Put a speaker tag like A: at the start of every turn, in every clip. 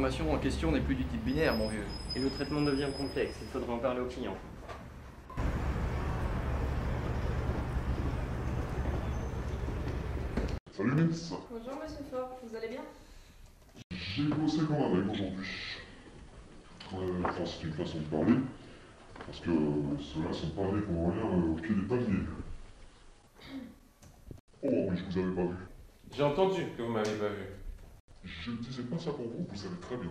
A: l'information en question n'est plus du type binaire, mon vieux.
B: Et le traitement devient complexe, il faudra en parler au client.
C: Salut Vince.
D: Bonjour Monsieur Fort, vous allez bien?
C: J'ai bossé comme un mec aujourd'hui. Enfin, c'est une façon de parler. Parce que ceux-là sont parlés pour rien au pied des paliers. Oh, mais je vous avais pas vu.
E: J'ai entendu que vous m'avez pas vu.
C: Je ne disais pas ça pour vous, vous savez très bien.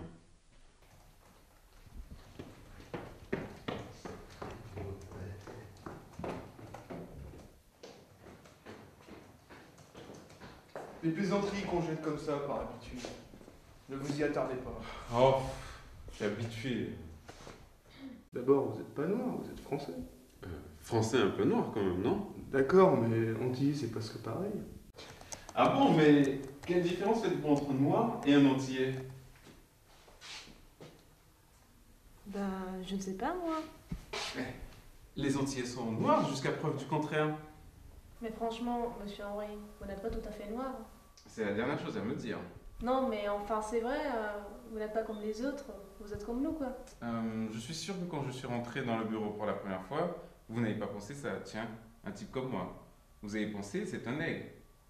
F: Les plaisanteries qu'on jette comme ça par habitude. Ne vous y attardez pas.
E: Oh, je suis habitué.
F: D'abord, vous n'êtes pas noir, vous êtes français.
E: Français un peu noir quand même, non?
F: D'accord, mais antillais, c'est presque pareil.
E: Ah bon, mais quelle différence faites-vous entre un noir et un antillais?
D: Ben, je ne sais pas moi.
E: Les antillais sont noirs jusqu'à preuve du contraire.
D: Mais franchement, Monsieur Henri, vous n'êtes pas tout à fait noir.
E: C'est la dernière chose à me dire.
D: Non, mais enfin, c'est vrai, vous n'êtes pas comme les autres, vous êtes comme nous, quoi.
E: Je suis sûr que quand je suis rentré dans le bureau pour la première fois, vous n'avez pas pensé ça, tiens, un type comme moi. Vous avez pensé, c'est un nègre.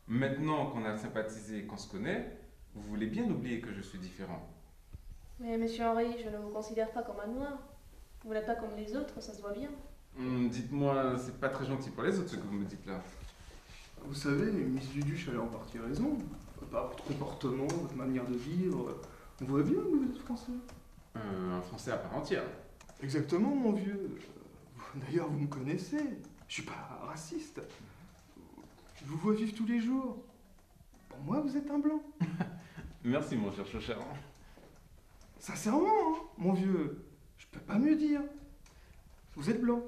E: Maintenant qu'on a sympathisé et qu'on se connaît, vous voulez bien oublier que je suis différent.
D: Mais Monsieur Henri, je ne vous considère pas comme un noir. Vous n'êtes pas comme les autres, ça se voit bien.
E: Dites-moi, c'est pas très gentil pour les autres ce que vous me dites là.
F: Vous savez, Miss Duduche a en partie raison. Par votre comportement, votre manière de vivre, on voit bien que vous êtes français.
E: Un Français à part entière.
F: Exactement, mon vieux. D'ailleurs, vous me connaissez. Je suis pas raciste. Je vous vois vivre tous les jours. Pour moi, vous êtes un blanc.
E: Merci mon cher Chauchard.
F: Sincèrement, hein, mon vieux, je peux pas mieux dire. Vous êtes blanc.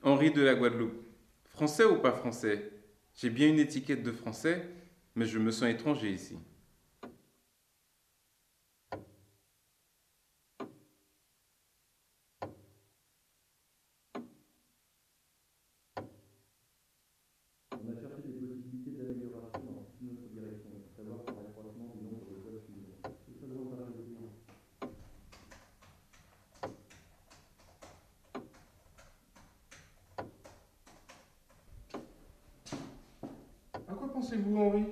E: Henri de la Guadeloupe. Français ou pas français? J'ai bien une étiquette de français, mais je me sens étranger ici.
A: On a cherché des possibilités d'amélioration dans toute notre direction, à savoir par l'accroissement du nombre de classes suivantes. Tout ça demande à résoudre.
F: À quoi pensez-vous, Henri?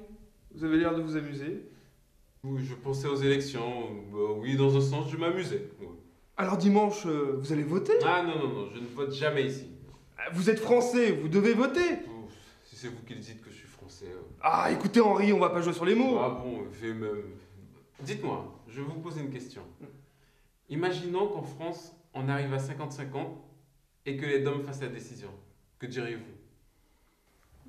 F: Vous avez l'air de vous amuser.
E: Oui, je pensais aux élections. Oui, dans un sens, je m'amusais. Oui.
F: Alors dimanche, vous allez voter?
E: Ah non, non, non, je ne vote jamais ici.
F: Vous êtes français, vous devez voter.
E: Ouf, si c'est vous qui le dites que je suis français.
F: Ah, écoutez, Henri, on va pas jouer sur les mots.
E: Ah bon, fait même. Dites-moi, je vais vous poser une question. Imaginons qu'en France, on arrive à 50-50 et que les DOM fassent la décision. Que diriez-vous?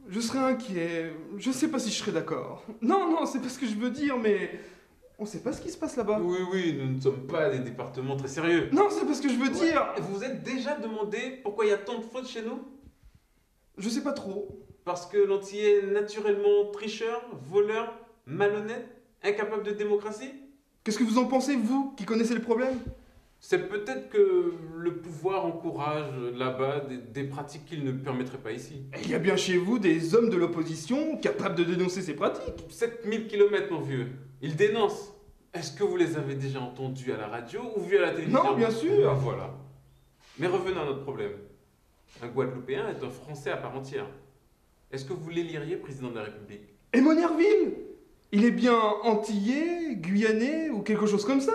F: Je serais inquiet. Je sais pas si je serais d'accord. Non, non, c'est pas ce que je veux dire, mais on sait pas ce qui se passe là-bas.
E: Oui, oui, nous ne sommes pas des départements très sérieux.
F: Non, c'est pas ce que je veux dire.
E: Vous vous êtes déjà demandé pourquoi il y a tant de fautes chez nous?
F: Je sais pas trop.
E: Parce que l'antillais est naturellement tricheur, voleur, malhonnête, incapable de démocratie?
F: Qu'est-ce que vous en pensez, vous, qui connaissez le problème?
E: C'est peut-être que le pouvoir encourage là-bas des pratiques qu'il ne permettrait pas ici.
F: Il y a bien chez vous des hommes de l'opposition capables de dénoncer ces pratiques.
E: 7000 km, mon vieux. Ils dénoncent. Est-ce que vous les avez déjà entendus à la radio ou vus à la télévision?
F: Non, bien sûr.
E: Ah, voilà. Mais revenons à notre problème. Un Guadeloupéen est un Français à part entière. Est-ce que vous l'éliriez président de la République?
F: Et Monerville, il est bien antillais, guyanais ou quelque chose comme ça.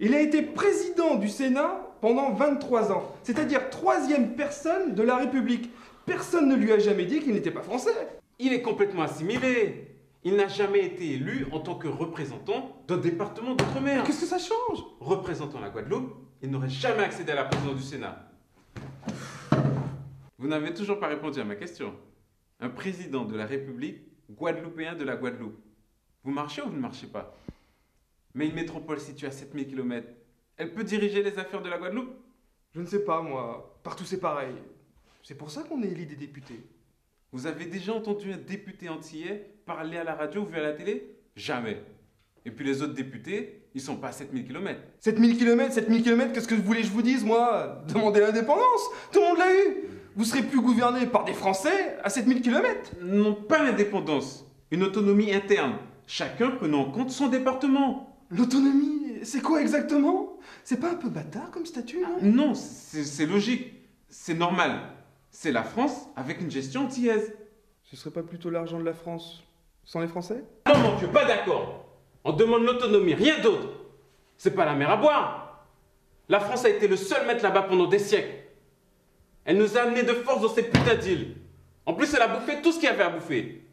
F: Il a été président du Sénat pendant 23 ans, c'est-à-dire troisième personne de la République. Personne ne lui a jamais dit qu'il n'était pas français.
E: Il est complètement assimilé. Il n'a jamais été élu en tant que représentant d'un département d'outre-mer.
F: Qu'est-ce que ça change?
E: Représentant la Guadeloupe, il n'aurait jamais accédé à la présidence du Sénat. Vous n'avez toujours pas répondu à ma question. Un président de la République guadeloupéen de la Guadeloupe. Vous marchez ou vous ne marchez pas? Mais une métropole située à 7000 km, elle peut diriger les affaires de la Guadeloupe?
F: Je ne sais pas, moi. Partout c'est pareil. C'est pour ça qu'on élit des députés.
E: Vous avez déjà entendu un député antillais parler à la radio ou vu à la télé? Jamais. Et puis les autres députés, ils sont pas à 7000 km.
F: 7000 km, qu'est-ce que vous voulez que je vous dise, moi? Demandez l'indépendance. Tout le monde l'a eu. Vous serez plus gouverné par des Français à 7000 km.
E: Non, pas l'indépendance. Une autonomie interne. Chacun prenant en compte son département.
F: L'autonomie, c'est quoi exactement? C'est pas un peu bâtard comme statut, non?
E: Non, c'est logique. C'est normal. C'est la France avec une gestion antillaise.
F: Ce serait pas plutôt l'argent de la France sans les Français?
G: Non, mon Dieu, pas d'accord. On demande l'autonomie, rien d'autre. C'est pas la mer à boire. La France a été le seul maître là-bas pendant des siècles. Elle nous a amenés de force dans ces putains d'îles. En plus, elle a bouffé tout ce qu'il y avait à bouffer.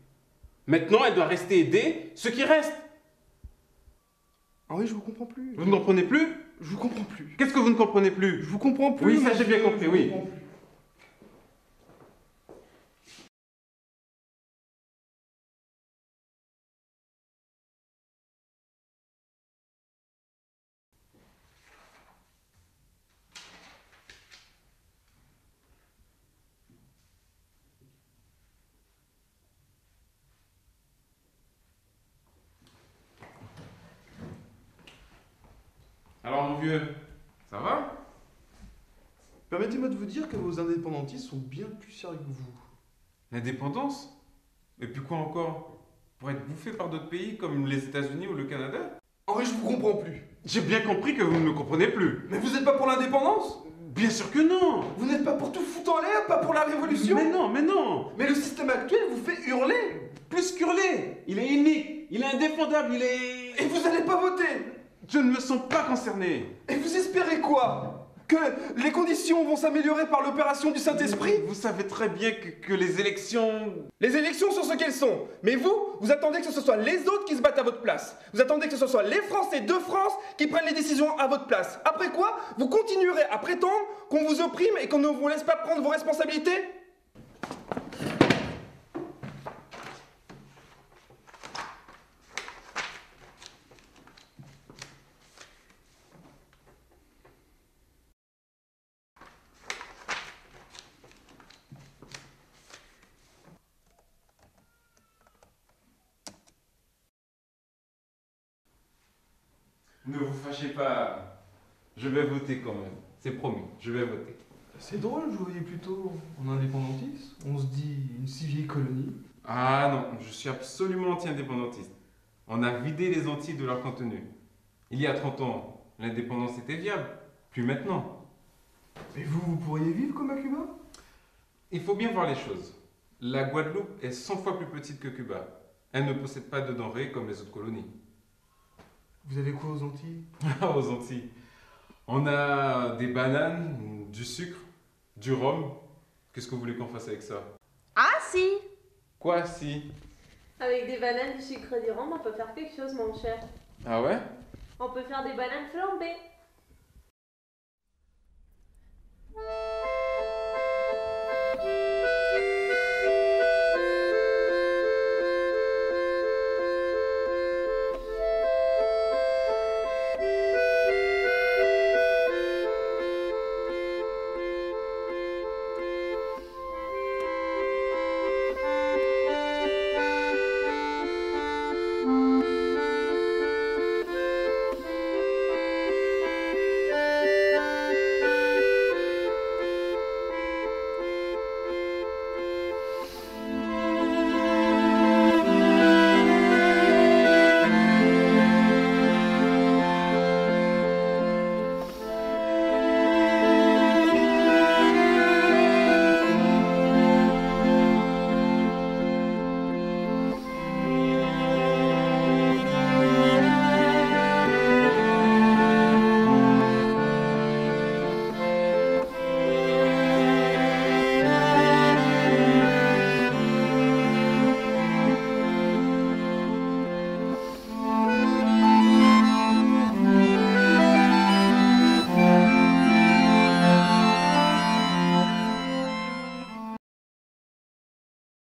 G: Maintenant, elle doit rester aider ceux qui restent.
F: Ah oui, je vous comprends plus.
E: Vous ne comprenez plus?
F: Je vous comprends plus.
E: Qu'est-ce que vous ne comprenez plus?
F: Je vous comprends plus.
E: Oui, ça j'ai bien compris,
F: je vous
E: oui.
F: comprends plus.
E: Alors mon vieux, ça va?
F: Permettez-moi de vous dire que vos indépendantistes sont bien plus sérieux que vous.
E: L'indépendance? Et puis quoi encore? Pour être bouffé par d'autres pays comme les États-Unis ou le Canada?
F: Henri, je vous comprends plus.
E: J'ai bien compris que vous ne me comprenez plus.
F: Mais vous n'êtes pas pour l'indépendance?
E: Bien sûr que non!
F: Vous n'êtes pas pour tout foutre en l'air, pas pour la révolution?
E: Mais non, mais non!
F: Mais le système actuel vous fait hurler.
G: Plus qu'hurler, il est unique, il est indéfendable, il est...
F: Et vous n'allez pas voter.
E: Je ne me sens pas concerné.
F: Et vous espérez quoi? Que les conditions vont s'améliorer par l'opération du Saint-Esprit?
E: Vous savez très bien que les élections...
F: Les élections sont ce qu'elles sont. Mais vous attendez que ce soit les autres qui se battent à votre place. Vous attendez que ce soit les Français de France qui prennent les décisions à votre place. Après quoi, vous continuerez à prétendre qu'on vous opprime et qu'on ne vous laisse pas prendre vos responsabilités?
E: Ne vous fâchez pas. Je vais voter quand même. C'est promis, je vais voter.
F: C'est drôle, je vous voyais plutôt en indépendantiste. On se dit une si vieille colonie.
E: Ah non, je suis absolument anti-indépendantiste. On a vidé les Antilles de leur contenu. Il y a 30 ans, l'indépendance était viable. Plus maintenant.
F: Mais vous pourriez vivre comme à Cuba?
E: Il faut bien voir les choses. La Guadeloupe est 100 fois plus petite que Cuba. Elle ne possède pas de denrées comme les autres colonies.
F: Vous avez quoi aux Antilles?
E: Ah, aux Antilles. On a des bananes, du sucre, du rhum. Qu'est-ce que vous voulez qu'on fasse avec ça?
D: Ah si!
E: Quoi si?
D: Avec des bananes, du sucre et du rhum, on peut faire quelque chose, mon cher.
E: Ah ouais?
D: On peut faire des bananes flambées.